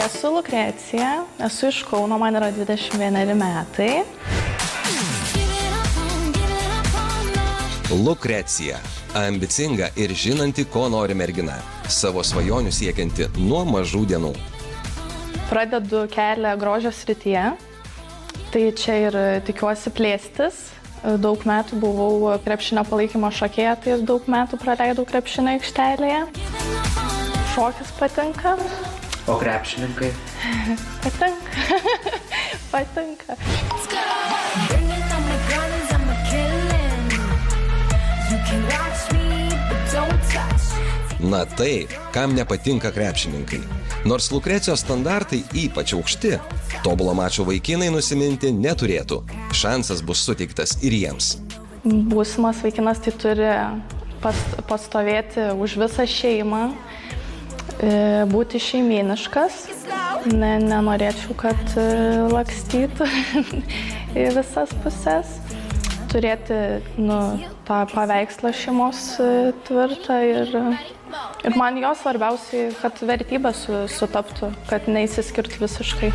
Esu Lukrecija, esu iš Kauno, man yra 21 metai. Lukrecija – ambicinga ir žinanti, ko nori mergina. Savo svajonių siekianti nuo mažų dienų. Pradedu kelią grožio srityje, tai čia ir tikiuosi plėstis. Daug metų buvau krepšinio palaikymo šokėja, tai daug metų praleidau krepšinio aikštelėje. Šokis patinka. O krepšininkai? Patinka. Patinka. Na tai, kam nepatinka krepšininkai. Nors Lukrecijos standartai ypač aukšti, tobulo mačo vaikinai nusiminti neturėtų. Šansas bus suteiktas ir jiems. Būsimas vaikinas tai turi pastovėti už visą šeimą, būti šeimyniškas. Nenorėčiau, kad lakstytų į visas puses. Turėti tą paveikslą šeimos tvirtą ir man jo svarbiausiai, kad vertybės sutaptų, kad neįsiskirtų visiškai.